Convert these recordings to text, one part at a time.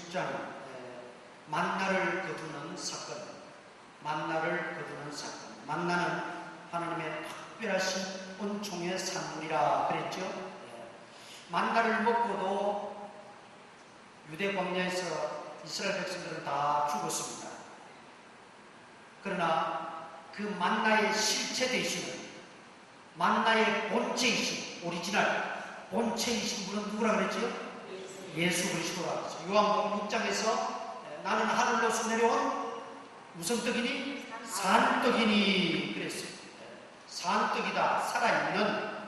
26장 만나를 거두는 사건. 만나를 거두는 사건. 만나는 하나님의 특별하신 은총의 산물이라 그랬죠. 만나를 먹고도 유대 광야에서 이스라엘 백성들은 다 죽었습니다. 그러나 그 만나의 실체 되시는, 만나의 본체이신, 오리지널 본체이신 분은 누구라 그랬죠? 예수 그리스도라 그랬죠. 요한복음 6장에서 나는 하늘로서 내려온 무슨 떡이니? 산떡이니 그랬어요. 산떡이다, 살아있는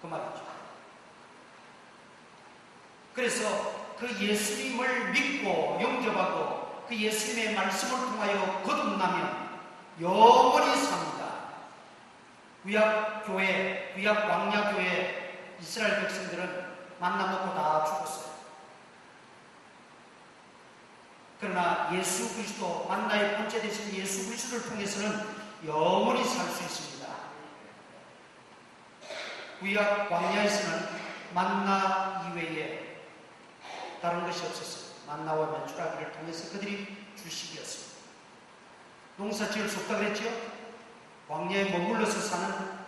그 말이죠. 그래서 그 예수님을 믿고 영접하고 그 예수님의 말씀을 통하여 거듭나면 영원히 삽니다. 구약교회, 구약 광야교회 이스라엘 백성들은 만나 먹고 다 죽었어요. 그러나 예수 그리스도, 만나의 본체 되신 예수 그리스도를 통해서는 영원히 살 수 있습니다. 구약 광야에서는 만나 이외에 다른 것이 없었어요. 만나와 메추라기를 통해서 그들이 주식이었습니다. 농사 지을 수 없다고 그랬죠? 광야에 머물러서 사는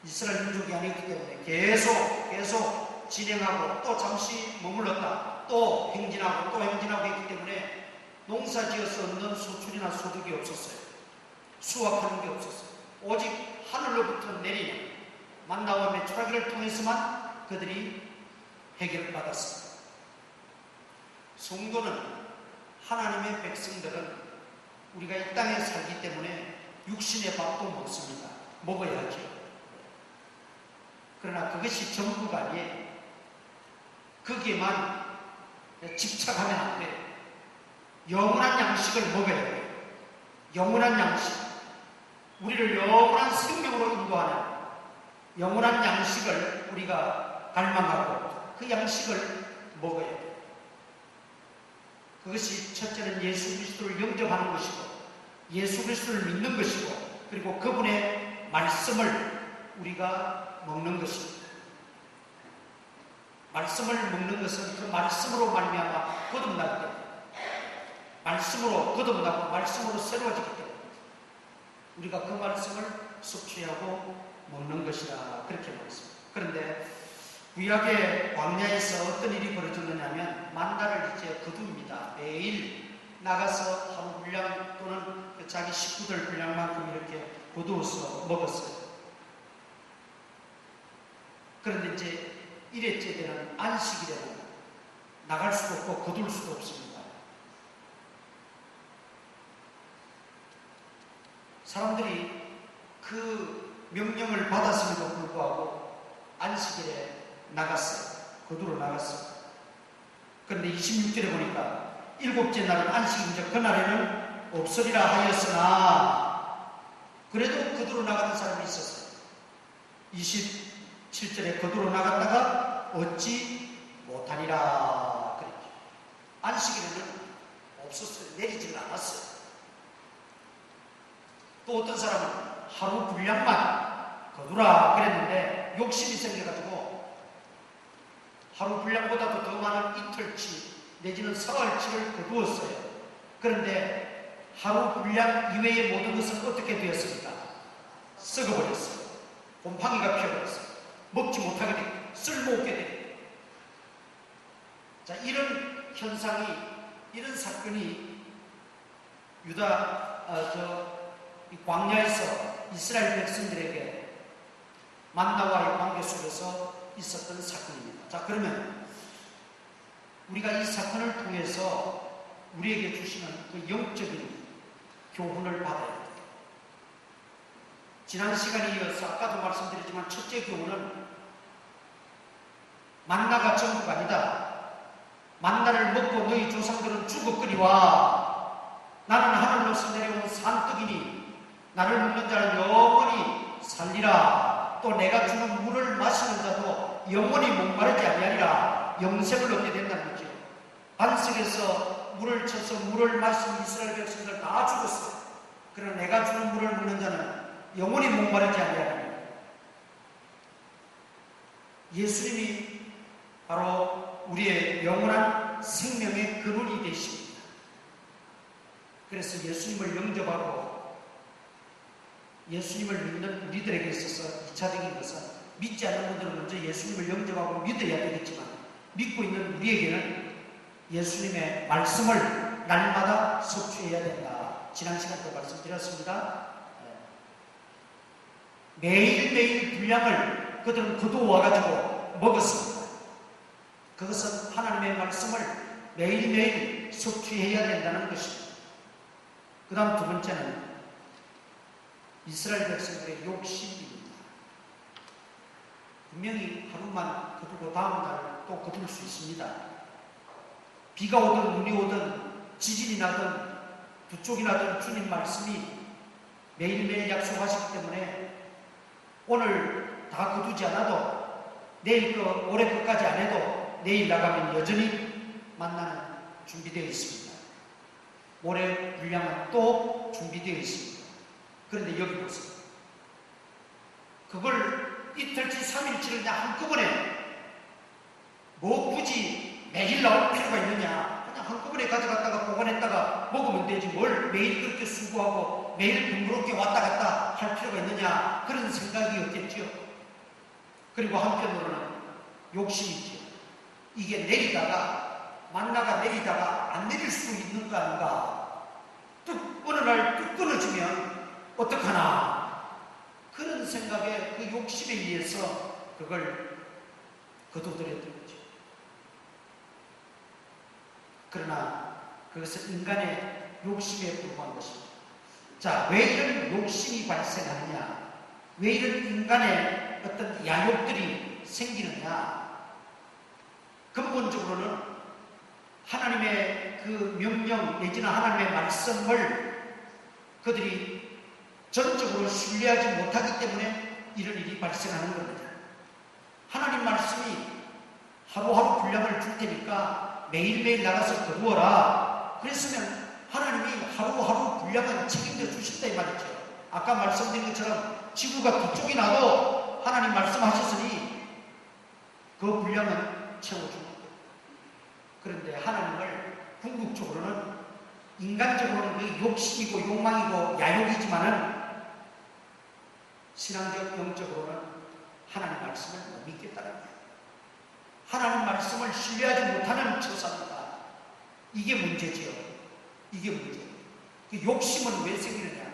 이스라엘 민족이 아니었기 때문에 계속 진행하고 또 잠시 머물렀다 또 행진하고 또 행진하고 했기 때문에 농사 지어서 얻는 수출이나 소득이 없었어요. 수확하는 게 없었어요. 오직 하늘로부터 내리는 만나와 메추라기를 통해서만 그들이 해결받았습니다. 성도는, 하나님의 백성들은 우리가 이 땅에 살기 때문에 육신의 밥도 먹습니다. 먹어야죠. 그러나 그것이 전부가 아니에요. 거기에만 집착하면 안 돼요. 영원한 양식을 먹어야 돼요. 영원한 양식. 우리를 영원한 생명으로 인도하는 영원한 양식을 우리가 갈망하고 그 양식을 먹어야 돼요. 그것이 첫째는 예수 그리스도를 영접하는 것이고 예수 그리스도를 믿는 것이고 그리고 그분의 말씀을 우리가 먹는 것입니다. 말씀을 먹는 것은 그 말씀으로 말미암아 거듭날 때, 말씀으로 거듭나고 말씀으로 새로워지기 때문에 우리가 그 말씀을 섭취하고 먹는 것이라 그렇게 말했습니다. 그런데 구약의 광야에서 어떤 일이 벌어졌느냐면 만나를 이제 거둡니다. 매일 나가서 하루 분량 또는 자기 식구들 분량만큼 이렇게 거두어서 먹었어요. 그런데 이제 일회째 되는 안식이 되는 나갈 수도 없고 거둘 수도 없습니다. 사람들이 그 명령을 받았음에도 불구하고 안식일에 나갔어요. 거두러 나갔어요. 그런데 26절에 보니까 일곱째 날은 안식인즉 그날에는 없으리라 하였으나 그래도 거두러 나가는 사람이 있었어요. 27절에 거두러 나갔다가 얻지 못하니라 그랬죠. 안식일에는 없었어요. 내리지는 않았어요. 또 어떤 사람은 하루 분량만 거두라 그랬는데 욕심이 생겨가지고 하루 분량보다도 더 많은 이틀치 내지는 사흘치를 거두었어요. 그런데 하루 분량 이외의 모든 것은 어떻게 되었습니까? 썩어버렸어요. 곰팡이가 피어버렸어요. 먹지 못하게 되고 쓸모없게 되고. 자, 이런 현상이, 이런 사건이 이 광야에서 이스라엘 백성들에게 만나와의 관계 속에서 있었던 사건입니다. 자, 그러면 우리가 이 사건을 통해서 우리에게 주시는 그 영적인 교훈을 받아야 돼요. 지난 시간에 이어서 아까도 말씀드렸지만 첫째 교훈은 만나가 전부가 아니다. 만나를 먹고 너희 조상들은 죽었거니와 나는 하늘로서 내려온 산떡이니 나를 먹는 자는 영원히 살리라. 또 내가 주는 물을 마시는 자도 영원히 목마르지 아니하리라. 영생을 얻게 된다는 거죠. 반석에서 물을 쳐서 물을 마신 이스라엘 백성들 다 죽었어요. 그러나 내가 주는 물을 먹는 자는 영원히 목마르지 아니하리라. 예수님이 바로 바로 우리의 영원한 생명의 근원이 되십니다. 그래서 예수님을 영접하고 예수님을 믿는 우리들에게 있어서 2차적인 것은 믿지 않는 분들은 먼저 예수님을 영접하고 믿어야 되겠지만 믿고 있는 우리에게는 예수님의 말씀을 날마다 섭취해야 된다. 지난 시간에도 말씀드렸습니다. 매일매일 분량을 그들은 거두어와가지고 먹었습니다. 그것은 하나님의 말씀을 매일매일 섭취해야 된다는 것입니다. 그 다음 두 번째는 이스라엘 백성들의 욕심입니다. 분명히 하루만 거두고 다음날 또 거둘 수 있습니다. 비가 오든 눈이 오든 지진이 나든 두 쪽이 나든 주님 말씀이 매일매일 약속하시기 때문에 오늘 다 거두지 않아도 내일 올해 끝까지 안 해도 내일 나가면 여전히 만나는 준비되어 있습니다. 모레 분량은 또 준비되어 있습니다. 그런데 여기 보세요. 그걸 이틀치 3일치를 그냥 한꺼번에 뭐 굳이 매일 나올 필요가 있느냐. 그냥 한꺼번에 가져갔다가 보관했다가 먹으면 되지 뭘 매일 그렇게 수고하고 매일 번거롭게 왔다 갔다 할 필요가 있느냐. 그런 생각이 없겠죠. 그리고 한편으로는 욕심이죠. 이게 내리다가 만나가 내리다가 안 내릴 수 있는 거 아닌가. 어느 날 뚝 끊어지면 어떡하나. 그런 생각에 그 욕심에 의해서 그걸 거두들여야 되죠. 그러나 그것은 인간의 욕심에 불과한 것입니다. 자, 왜 이런 욕심이 발생하느냐? 왜 이런 인간의 어떤 야욕들이 생기느냐? 근본적으로는 하나님의 그 명령 내지는 하나님의 말씀을 그들이 전적으로 신뢰하지 못하기 때문에 이런 일이 발생하는 겁니다. 하나님 말씀이 하루하루 분량을 줄 테니까 매일매일 나가서 거두어라. 그랬으면 하나님이 하루하루 분량을 책임져 주신다 이 말이죠. 아까 말씀드린 것처럼 지구가 두 쪽이 나도 하나님 말씀하셨으니 그 분량은 채워줍니다. 그런데 하나님을 궁극적으로는 인간적으로는 그 욕심이고 욕망이고 야욕이지만은 신앙적 영적으로는 하나님 말씀을 못 믿겠다는 거예요. 하나님 말씀을 신뢰하지 못하는 처사입니다. 이게 문제지요. 이게 문제예요. 그 욕심은 왜 생기느냐?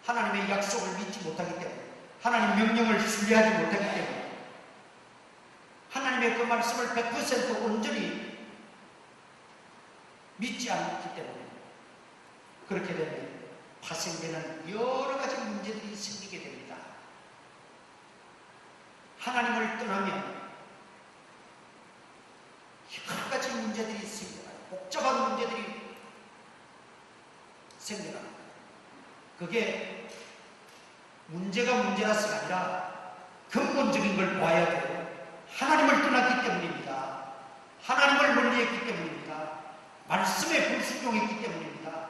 하나님의 약속을 믿지 못하기 때문에, 하나님 명령을 신뢰하지 못하기 때문에, 하나님의 그 말씀을 100% 온전히 믿지 않기 때문에 그렇게 되면 발생되는 여러 가지 문제들이 생기게 됩니다. 하나님을 떠나면 여러 가지 문제들이 생겨나요. 복잡한 문제들이 생겨나요. 그게 문제가 문제라서가 아니라 근본적인 걸 봐야 돼요. 하나님을 떠났기 때문입니다. 하나님을 멀리했기 때문입니다. 말씀에 불순종했기 때문입니다.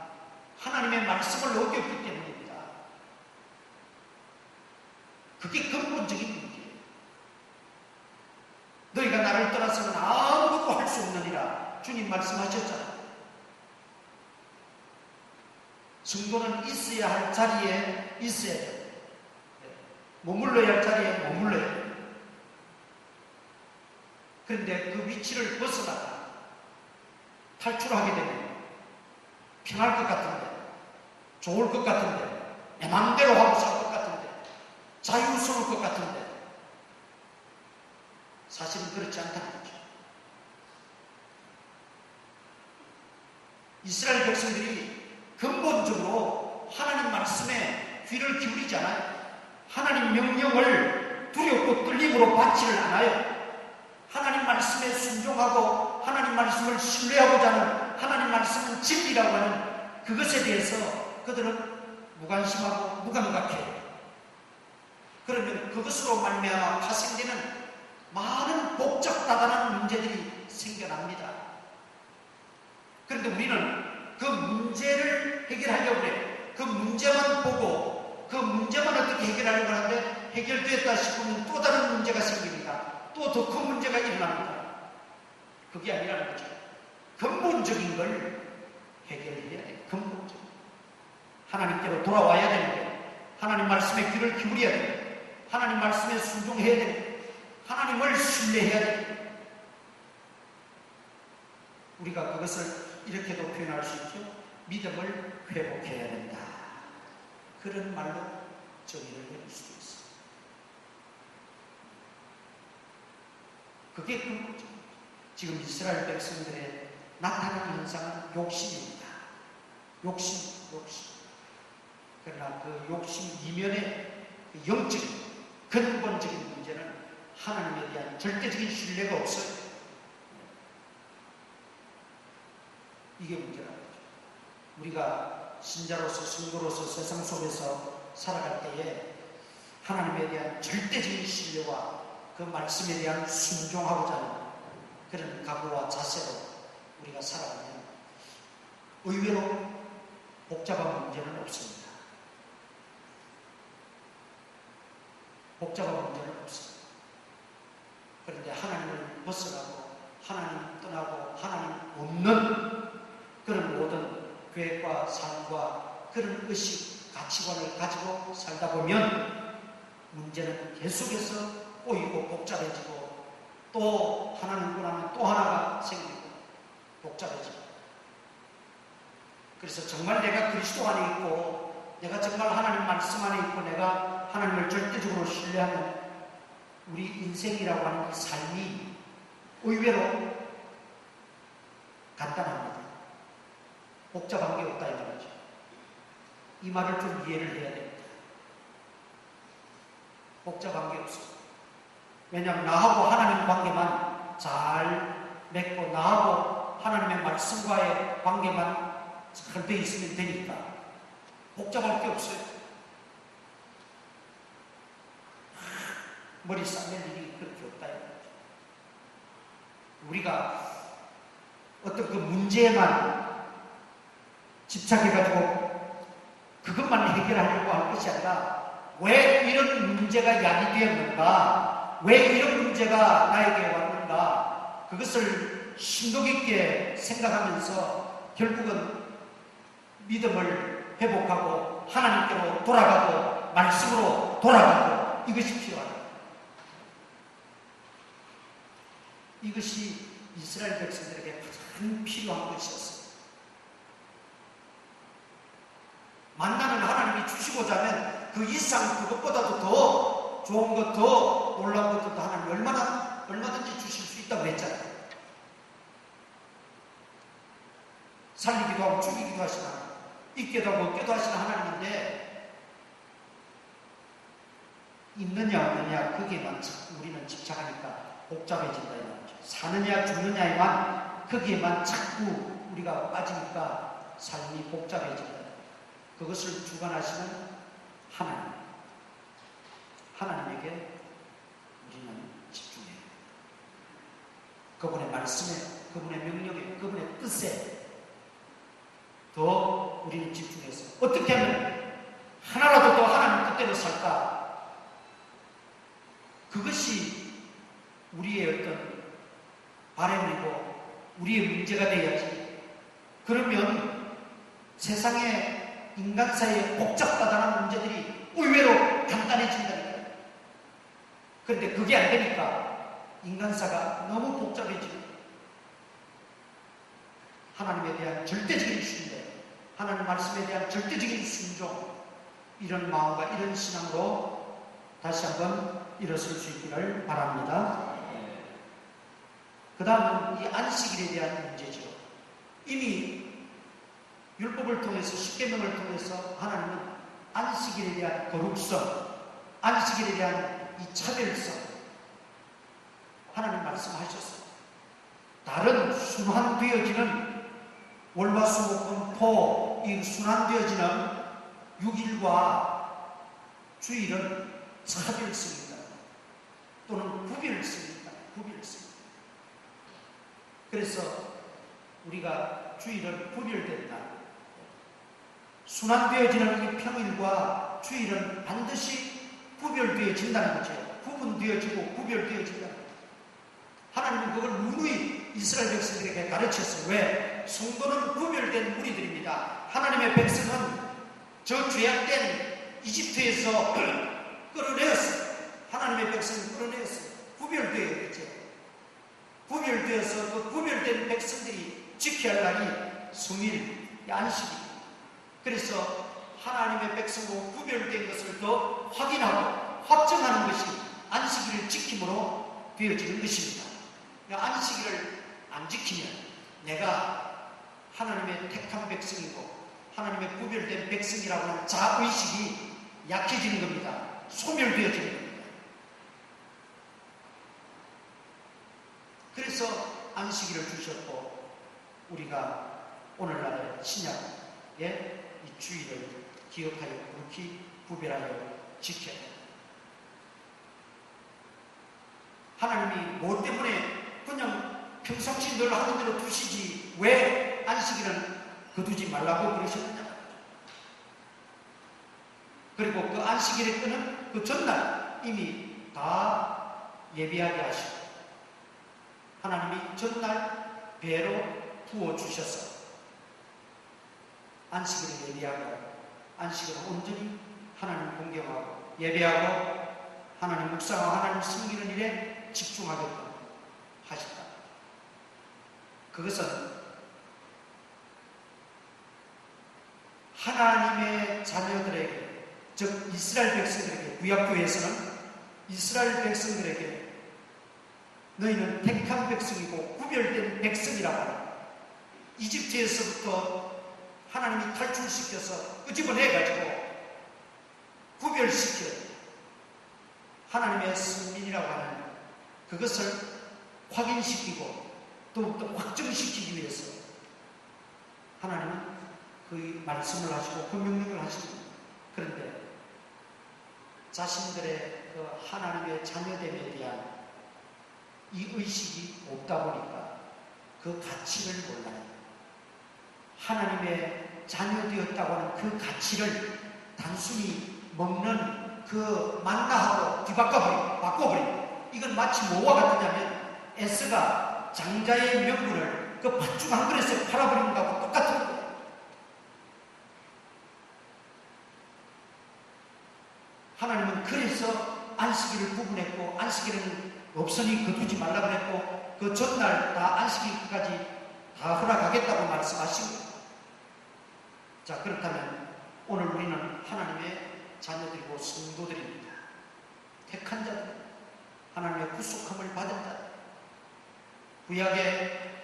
하나님의 말씀을 어겼기 때문입니다. 그게 근본적인 문제예요. 너희가 나를 떠나서는 아무것도 할 수 없느니라 주님 말씀하셨잖아요. 성도는 있어야 할 자리에 있어야 돼요. 머물러야 할 자리에 머물러야 돼요. 그런데 그 위치를 벗어나가 탈출하게 되면 편할 것 같은데, 좋을 것 같은데, 내 마음대로 하고 살 것 같은데, 자유스러울 것 같은데 사실은 그렇지 않다는 거죠. 이스라엘 백성들이 근본적으로 하나님 말씀에 귀를 기울이지 않아요. 하나님 명령을 두렵고 떨림으로 받지를 않아요. 하나님 말씀에 순종하고 하나님 말씀을 신뢰하고자 하는, 하나님 말씀은 진리라고 하는 그것에 대해서 그들은 무관심하고 무감각해요. 그러면 그것으로 말미암아 파생되는 많은 복잡다단한 문제들이 생겨납니다. 그런데 우리는 그 문제를 해결하려고 해요. 그 문제만 보고 그 문제만 어떻게 해결하려고 하는데 해결됐다 싶으면 또 다른 문제가 생깁니다. 또 더 큰 문제가 일어납니다. 그게 아니라는 거죠. 근본적인 걸 해결해야 돼. 근본적인. 하나님께로 돌아와야 되는 거예요. 하나님 말씀에 귀를 기울여야 돼요. 하나님 말씀에 순종해야 돼요. 하나님을 신뢰해야 돼요. 우리가 그것을 이렇게도 표현할 수 있죠. 믿음을 회복해야 된다. 그런 말로 정의를 내릴 수도 있어요. 그게 근본적입니다. 지금 이스라엘 백성들의 나타나는 현상은 욕심입니다. 욕심. 그러나 그 욕심 이면의 영적인 근본적인 문제는 하나님에 대한 절대적인 신뢰가 없어요. 이게 문제라는 거죠. 우리가 신자로서 성도로서 세상 속에서 살아갈 때에 하나님에 대한 절대적인 신뢰와 그 말씀에 대한 순종하고자 하는 그런 각오와 자세로 우리가 살아가면 의외로 복잡한 문제는 없습니다. 복잡한 문제는 없습니다. 그런데 하나님을 벗어나고 하나님 떠나고 하나님 없는 그런 모든 계획과 삶과 그런 의식, 가치관을 가지고 살다 보면 문제는 계속해서 꼬이고 복잡해지고 또 하나는 끝나면 또 하나가 생기고 복잡해지고. 그래서 정말 내가 그리스도 안에 있고 내가 정말 하나님 말씀 안에 있고 내가 하나님을 절대적으로 신뢰하는 우리 인생이라고 하는 이 삶이 의외로 간단합니다. 복잡한 게 없다 이 말이죠. 이 말을 좀 이해를 해야 됩니다. 복잡한 게 없어요. 왜냐하면 나하고 하나님 관계만 잘 맺고 나하고 하나님의 말씀과의 관계만 잘 돼 있으면 되니까 복잡할 게 없어요. 머리 쌓는 일이 그렇게 없다 이 말이죠. 우리가 어떤 그 문제에만 집착해가지고 그것만 해결하려고 할 것이 아니라 왜 이런 문제가 야기되었는가, 왜 이런 문제가 나에게 왔는가, 그것을 심도 깊게 생각하면서 결국은 믿음을 회복하고 하나님께로 돌아가고 말씀으로 돌아가고 이것이 필요하다. 이것이 이스라엘 백성들에게 가장 필요한 것이었습니다. 만나는 하나님이 주시고자 하면 그 이상 그것보다도 더 좋은 것, 더 놀라운 것도 하나님이 얼마든지 주실 수 있다고 했잖아요. 살리기도 하고 죽이기도 하시는 하나님, 있게도 하고 없게도 하시는 하나님인데 있느냐 없느냐 거기에만 우리는 집착하니까 복잡해진다 이 말이죠. 사느냐 죽느냐에만 거기에만 자꾸 우리가 빠지니까 삶이 복잡해진다. 그것을 주관하시는 하나님에게 우리는 집중해야 합니다. 그분의 말씀에, 그분의 명령에, 그분의 뜻에 더 우리는 집중해서 어떻게 하면 하나라도 더 하나님 뜻대로 살까? 그것이 우리의 어떤 바람이고 우리의 문제가 되어야지. 그러면 세상에 인간사의 복잡하다는 문제들이 의외로 간단해진다니까요. 그런데 그게 안 되니까 인간사가 너무 복잡해지고 하나님에 대한 절대적인 신뢰, 하나님 말씀에 대한 절대적인 순종, 이런 마음과 이런 신앙으로 다시 한번 일어설 수 있기를 바랍니다. 그 다음은 이 안식일에 대한 문제죠. 이미 율법을 통해서 십계명을 통해서 하나님은 안식일에 대한 거룩성, 안식일에 대한 이 차별성 하나님 말씀하셨어요. 다른 순환되어지는 월화수목금토 이 순환되어지는 6일과 주일은 차별성입니다. 또는 구별성입니다. 구별성. 그래서 우리가 주일은 구별된다. 순환되어지는 이 평일과 주일은 반드시 구별되어진다는 거죠. 구분되어지고 구별되어진다는 거죠. 하나님은 그걸 누누이 이스라엘 백성들에게 가르쳤어요. 왜? 성도는 구별된 무리들입니다. 하나님의 백성은 저 죄악된 이집트에서 끌어내었어요. 하나님의 백성을 끌어내었어요. 구별되어야 되죠. 구별되어서 그 구별된 백성들이 지켜야 할 날이 성일, 안식입니다. 그래서 하나님의 백성으로 구별된 것을 더 확인하고 확정하는 것이 안식일을 지킴으로 되어지는 것입니다. 안식일을 안 지키면 내가 하나님의 택한 백성이고 하나님의 구별된 백성이라고 하는 자의식이 약해지는 겁니다. 소멸되어지는 겁니다. 그래서 안식일을 주셨고 우리가 오늘날의 신약의 이 주일을 기억하여 그렇게 구별하여 지켜야 합니다. 하나님이 뭐 때문에 그냥 평상시 늘 하는 대로 두시지 왜 안식일은 거두지 말라고 그러셨느냐. 그리고 그 안식일에 끄는 그 전날 이미 다 예비하게 하시고 하나님이 전날 배로 부어주셔서 안식일을 예비하고 안식일을 온전히 하나님 공경하고 예배하고 하나님 묵상하고 하나님 섬기는 일에 집중하게끔 하셨다. 그것은 하나님의 자녀들에게, 즉 이스라엘 백성들에게, 구약교회에서는 이스라엘 백성들에게 너희는 택한 백성이고 구별된 백성이라고 하는 이집트에서부터 하나님이 탈출시켜서 끄집어내가지고 구별시켜 하나님의 승민이라고 하는 그것을 확인시키고 더욱더 확정시키기 위해서 하나님은 그 말씀을 하시고 그 명령을 하십니다. 그런데 자신들의 그 하나님의 자녀됨에 대한 이 의식이 없다 보니까 그 가치를 몰라요. 하나님의 자녀되었다고 하는 그 가치를 단순히 먹는 그 만나하고 뒤바꿔버리고 바꿔버리고 이건 마치 뭐와 같으냐면 에스가 장자의 명분을 그 팥죽 한 그릇에 팔아버리는 것하고 똑같은 거예요. 하나님은 그래서 안식일을 구분했고 안식일은 없으니 거두지 말라고 했고 그 전날 다 안식일까지 다 허락하겠다고 말씀하시고 자 그렇다면 오늘 우리는 하나님의 자녀들이고 성도들입니다. 택한 자들 하나님의 구속함을 받은 자들 구약의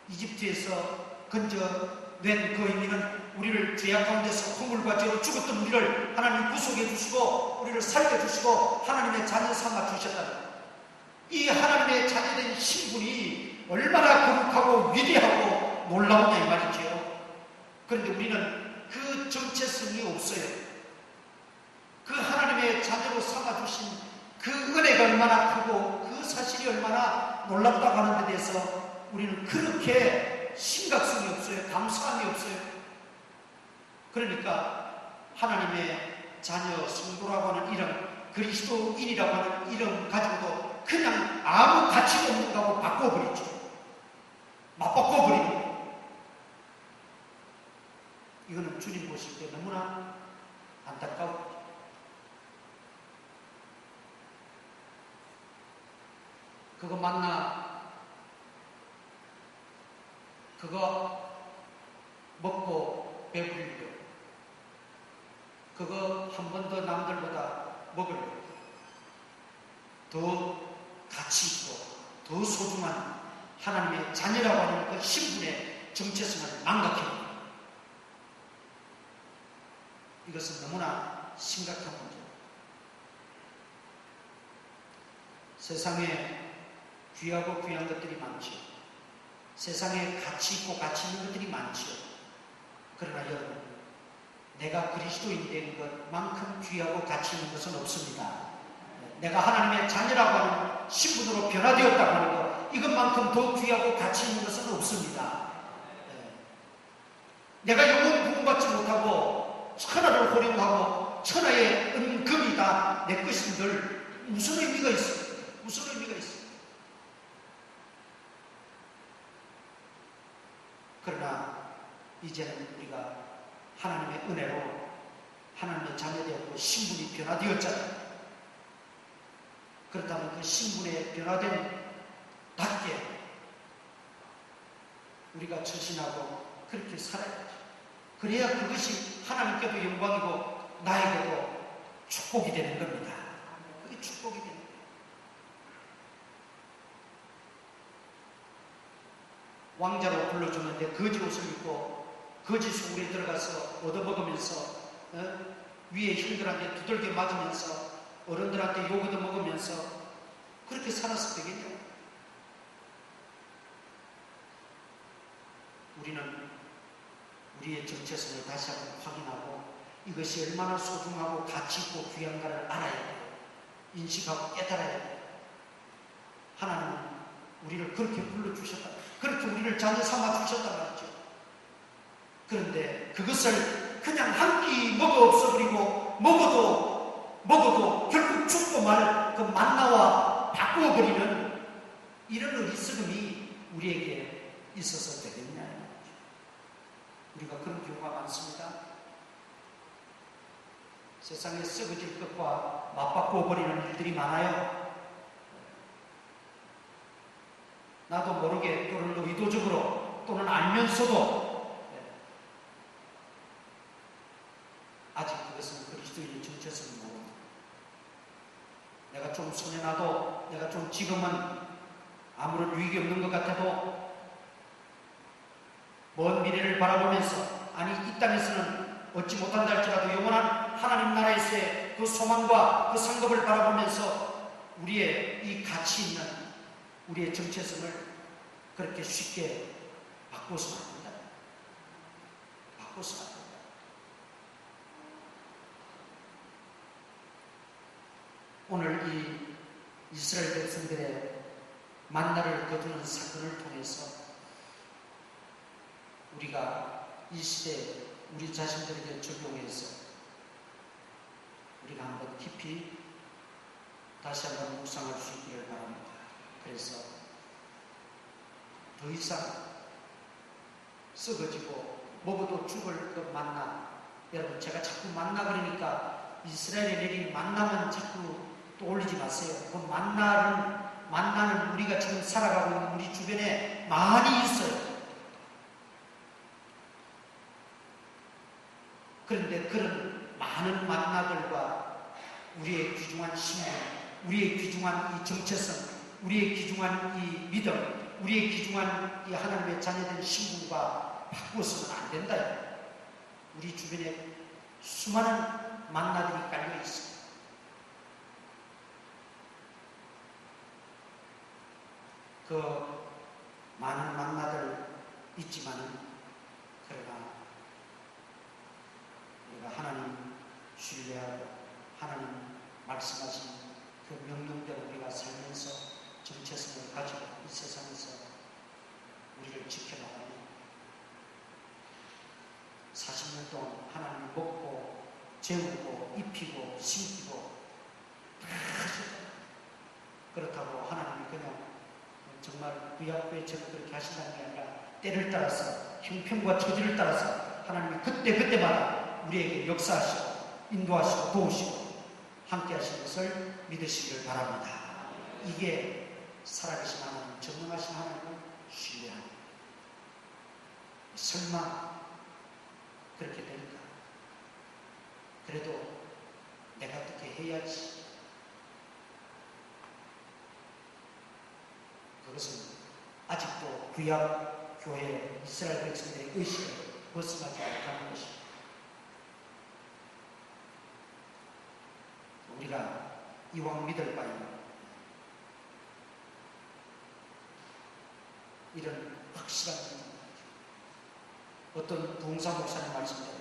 이집트에서 건져낸 그 의미는 우리를 죄악 가운데서 허물과 죄로 죽었던 우리를 하나님 구속해 주시고 우리를 살려주시고 하나님의 자녀 삼아 주셨다. 이 하나님의 자녀된 신분이 얼마나 거룩하고 위대하고 놀라우냐 이 말이죠. 그런데 우리는 그 정체성이 없어요. 그 하나님의 자녀로 삼아주신 그 은혜가 얼마나 크고 그 사실이 얼마나 놀랍다고 하는 데 대해서 우리는 그렇게 심각성이 없어요. 감사함이 없어요. 그러니까 하나님의 자녀 성도라고 하는 이름, 그리스도인이라고 하는 이름 가지고도 그냥 아무 가치가 없는 거하고 바꿔버리죠. 맞바꿔버리는 이거는 주님 보실 때 너무나 안타까워. 그거 맞나? 그거 먹고 배부르려. 그거 한 번 더 남들보다 먹으려. 더 가치 있고 더 소중한 하나님의 자녀라고 하는 그 신분의 정체성을 망각해요. 이것은 너무나 심각한 문제입니다. 세상에 귀하고 귀한 것들이 많죠. 세상에 가치 있고 가치 있는 것들이 많죠. 그러나 여러분, 내가 그리스도인 된 것만큼 귀하고 가치 있는 것은 없습니다. 내가 하나님의 자녀라고 하는 신분으로 변화되었다고 하는 것, 이것만큼 더 귀하고 가치 있는 것은 없습니다. 내가 영원 구원받지 못하고 천하를 호령하고 천하의 은금이 다 내 것인들 무슨 의미가 있어요? 무슨 의미가 있어요? 그러나 이제는 우리가 하나님의 은혜로 하나님의 자녀되었고 신분이 변화되었잖아요. 그렇다면 그 신분에 변화된 답게 우리가 처신하고 그렇게 살아야죠. 그래야 그것이 하나님께도 영광이고 나에게도 축복이 되는 겁니다. 그게 축복이 되는 거예요. 왕자로 불러줬는데 거지 옷을 입고 거지 소굴에 들어가서 얻어먹으면서 위에 형들한테 두들겨 맞으면서 어른들한테 욕 얻어먹으면서 그렇게 살았을 때겠죠. 우리는 우리의 정체성을 다시 한번 확인하고 이것이 얼마나 소중하고 가치 있고 귀한가를 알아야 돼요. 인식하고 깨달아야 돼요. 하나님은 우리를 그렇게 불러주셨다. 그렇게 우리를 자녀 삼아 주셨단 말이죠. 그런데 그것을 그냥 한 끼 먹어 없어버리고 먹어도 결국 죽고 말 그 만나와 바꾸어버리는 이런 어리석음이 우리에게 있어서 되겠냐. 우리가 그런 경우가 많습니다. 세상에 썩어질 것과 맞바꾸어 버리는 일들이 많아요. 나도 모르게 또는 의도적으로 또는 알면서도 아직 그것은 그리스도인의 정체성을 모릅니다. 내가 좀 손해나도 내가 좀 지금은 아무런 유익이 없는 것 같아도 먼 미래를 바라보면서 아니 이 땅에서는 얻지 못한다 할지라도 영원한 하나님 나라에서의 그 소망과 그 상급을 바라보면서 우리의 이 가치 있는 우리의 정체성을 그렇게 쉽게 바꿔서는 안 된다. 바꿔서는 안 된다. 오늘 이 이스라엘 백성들의 만나를 거두는 사건을 통해서 우리가 이 시대에 우리 자신들에게 적용해서 우리가 한번 깊이 다시 한번 묵상할 수 있기를 바랍니다. 그래서 더 이상 썩어지고 먹어도 죽을 그 만나, 여러분 제가 자꾸 만나 그러니까 이스라엘에 내린 만나만 자꾸 떠올리지 마세요. 그 만나는 우리가 지금 살아가고 있는 우리 주변에 많이 있어요. 그런데 그런 많은 만나들과 우리의 귀중한 신분, 우리의 귀중한 이 정체성, 우리의 귀중한 이 믿음, 우리의 귀중한 이 하나님의 자녀된 신분과 바꾸어서는 안 된다. 우리 주변에 수많은 만나들이 깔려 있습니다. 그 많은 만나들 있지만은 그러나 우리가 하나님 신뢰하고 하나님 말씀하신 그 명령대로 우리가 살면서 정체성을 가지고 이 세상에서 우리를 지켜나가는 40년 동안 하나님을 먹고 재우고 입히고 심기고 다 하셨다. 그렇다고 하나님이 그냥 정말 구약교회처럼 그렇게 하신다는 게 아니라 때를 따라서 형편과 처지를 따라서 하나님이 그때마다 우리에게 역사하시고 인도하시고 도우시고 함께 하시는 것을 믿으시기를 바랍니다. 이게 살아계신 하나님, 전능하신 하나님을 신뢰합니다. 설마 그렇게 될까? 그래도 내가 어떻게 해야지? 그것은 아직도 구약 교회 이스라엘 백성들의 의식을 벗어나지 못하는 것입니다. 우리가 이왕 믿을 바에는 이런 확실한 믿음, 어떤 부흥사 목사님 말씀대로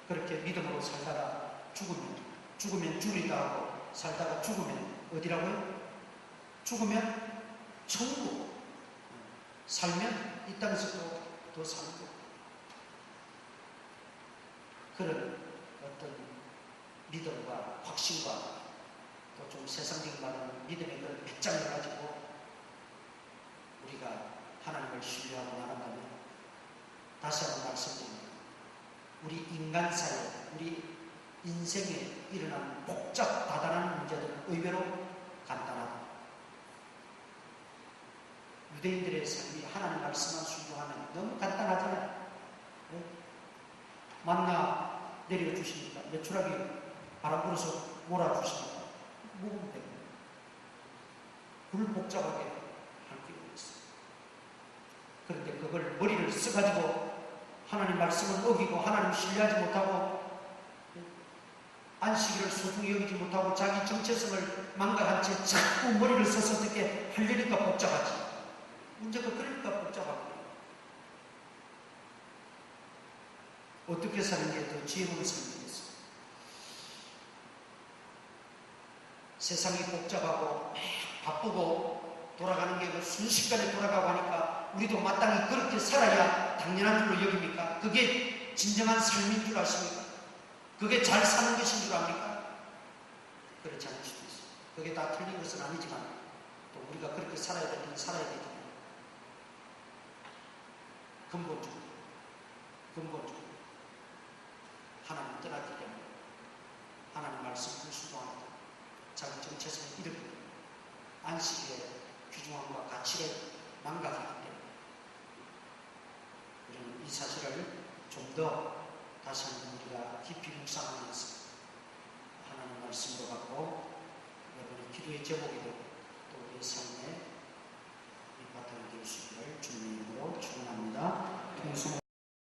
그렇게 믿음으로 살다가 죽으면 죽으리다 하고 살다가 죽으면 어디라고요? 죽으면 천국, 살면 이 땅에서도 더 사는 것. 그런 어떤 믿음과 확신과 또 좀 세상적인 말하는 믿음의 그런 배짱을 가지고 우리가 하나님을 신뢰하고 나간다면 다시 한번 말씀드립니다. 우리 인간사회, 우리 인생에 일어나는 복잡 다단한 문제들은 의외로 간단하다. 유대인들의 삶이 하나님 말씀만 순종하면 너무 간단하잖아요. 네? 만나 내려주시니까 메추라기 바람 불어서 몰아주시니까 먹으면 됩니다. 굴 복잡하게 할 필요가 있어요. 그런데 그걸 머리를 써가지고 하나님 말씀을 어기고 하나님 신뢰하지 못하고 안식일을 소중히 여기지 못하고 자기 정체성을 망각한 채 자꾸 머리를 써서 어떻게 하려니까 복잡하지. 문제가 그러니까 복잡하고 어떻게 사는 게 더 지혜로운 삶이 되겠어요? 세상이 복잡하고 바쁘고 돌아가는 게 순식간에 돌아가고 하니까 우리도 마땅히 그렇게 살아야 당연한 줄로 여깁니까? 그게 진정한 삶인 줄 아십니까? 그게 잘 사는 것인 줄 압니까? 그렇지 않을 수도 있어요. 그게 다 틀린 것은 아니지만 또 우리가 그렇게 살아야 될 때는 살아야 되잖아요. 근본적으로 하나님 떠났기 때문에 하나님 말씀을 순종합니다. 자기 정체성을 잃었기 때문에 안식의 귀중함과 가치를 망각하기 때문에 우리는 이 사실을 좀 더 다시 한번 우리가 깊이 묵상하면서 하나님 말씀으로 받고 여러분의 기도의 제목이 되고 또 우리의 삶의 밑바탕이 될 수 있기를 주님의 이름으로 축원합니다.